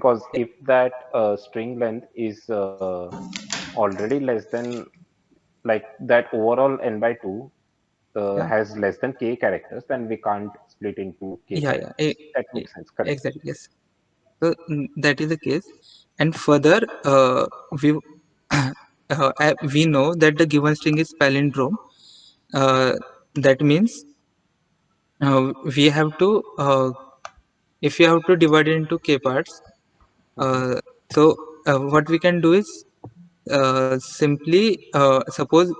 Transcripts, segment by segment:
because if that string length is already less than, like that overall n by 2 Yeah, has less than k characters, then we can't split into k yeah, yeah, characters. That e- makes sense, correct? exactly. Yes. So that is the case. And further, we we know that the given string is palindrome. Uh, that means we have to if you have to divide it into k parts. Mm-hmm. So what we can do is simply suppose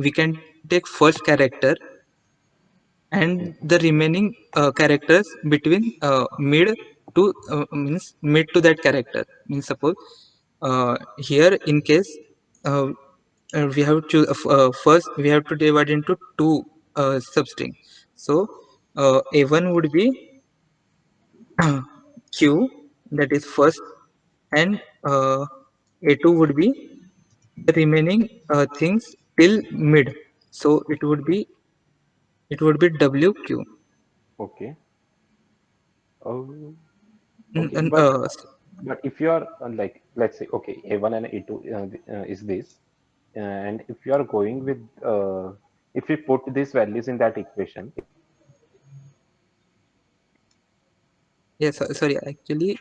we can take first character and Mm-hmm. the remaining characters between mid to that character. Means suppose here in case uh, we have to first we have to divide into two substring. So a1 would be q, that is first, and a2 would be the remaining things till mid. So it would be wq. Okay. Oh, Mm, okay. and, But if you are like, let's say, okay, A1 and A2 is this, and if you are going with, if we put these values in that equation, yes, sorry, actually,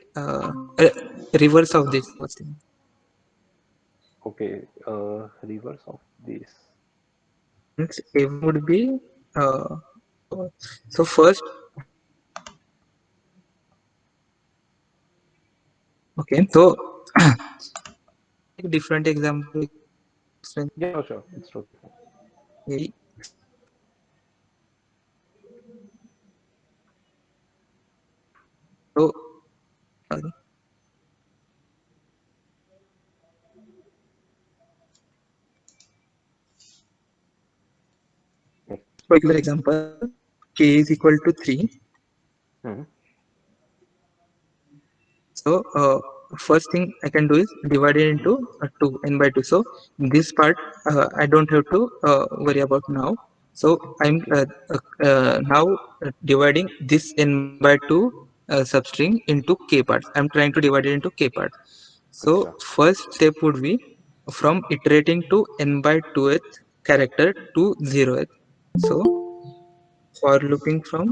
reverse of this was thing. okay, reverse of this. Means A1 would be uh, so first. Okay, so take different example. Yeah, sure, it's totally fine. So sorry. Particular example, k is equal to 3. Hmm. So first thing I can do is divide it into 2 n by 2. So this part I don't have to worry about now. So I'm now dividing this n by 2 substring into k parts. I'm trying to divide it into k parts. So Acha. first step would be from iterating to n by 2th character to 0th. So for looping from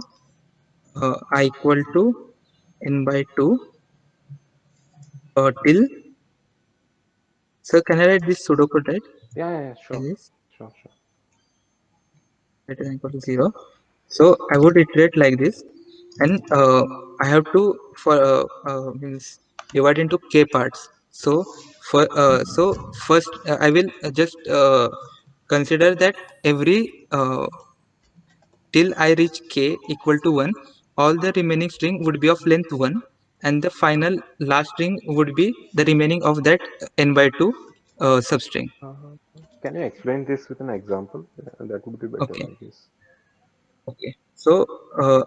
I equal to n by 2 till. So can I write this pseudocode, right? Yeah, sure, Else sure. greater than equal to 0. So I would iterate like this, and I have to for means divide into k parts. So first I will just consider that every till I reach k equal to 1, all the remaining string would be of length 1, and the final last string would be the remaining of that n by 2 substring. Uh, can you explain this with an example? That would be better, Okay. I guess. Okay, so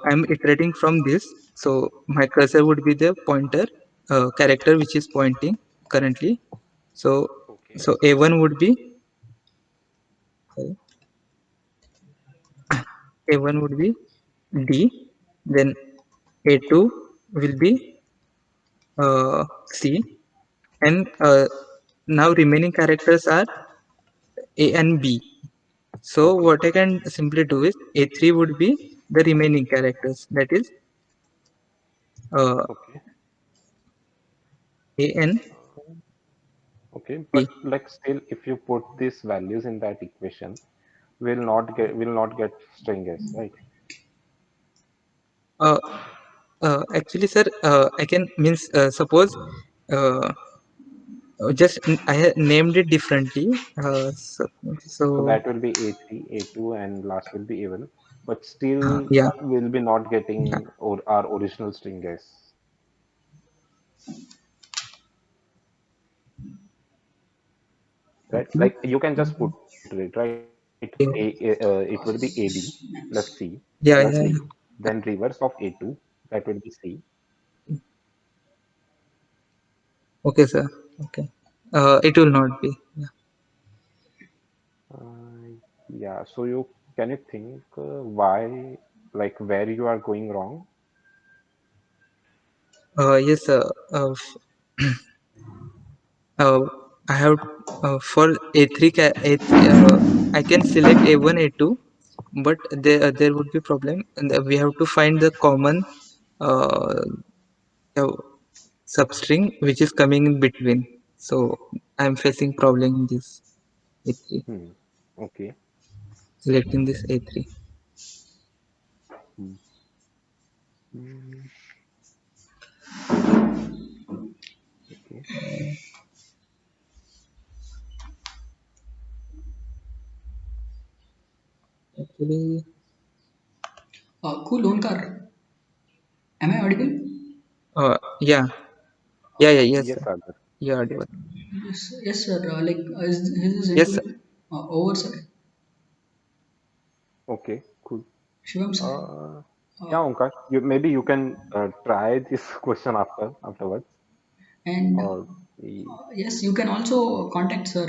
I'm iterating from this. So my cursor would be the pointer character which is pointing currently. So Okay. so A1 would be sorry, A1 would be D, then A2 will be C, and now remaining characters are A and B. So Okay. what I can simply do is A3 would be the remaining characters, that is uh, Okay. A and Okay. B. But like still, if you put these values in that equation, will not get string s, right? Uh, actually, sir, I can means suppose uh, I have named it differently. So So that will be A3, A2, and last will be A1. But still, yeah, we'll be not yeah, getting or our original string s, right? okay, Like you can just put it, right? It will be AB plus C plus yeah, D, yeah, yeah. then reverse of A2, that will be C. Okay, sir. Okay, it will not be. Yeah. Yeah. So can you think why, like where you are going wrong? Yes, uh, I have for A3 I can select A1 A2, but there would be problem, and we have to find the common uh, uh, substring which is coming in between. So I'm facing problem in this A3, Hmm. Okay. selecting this A3. Hmm. Hmm. Okay. Actually, Cool, Onkar. Am I audible? yeah, yes, Yes, sir. Sagar. You're audible. Yes, sir. Is this Yes, sir. interview over, sir? Okay. Cool. Shivam, sir. Uh, Uh, yeah, Omkar. Maybe you can try this question afterwards, and or y- yes, you can also contact sir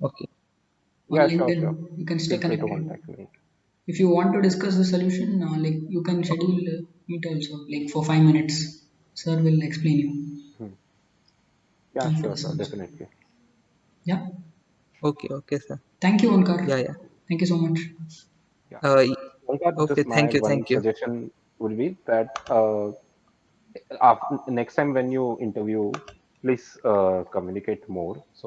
Okay. on yeah, sure, LinkedIn. sure. You can stay Feel free to connected. contact me. If you want to discuss the solution, you can schedule meet also for 5 minutes. Sir will explain you Hmm. Yeah, for the sure, sure, solution. definitely. Yeah. Okay, sir. Thank you, Onkar. Yeah. Thank you so much. Yeah. Uh, y- Omkar, okay. just my one Thank you. suggestion would be that next time when you interview, please communicate more so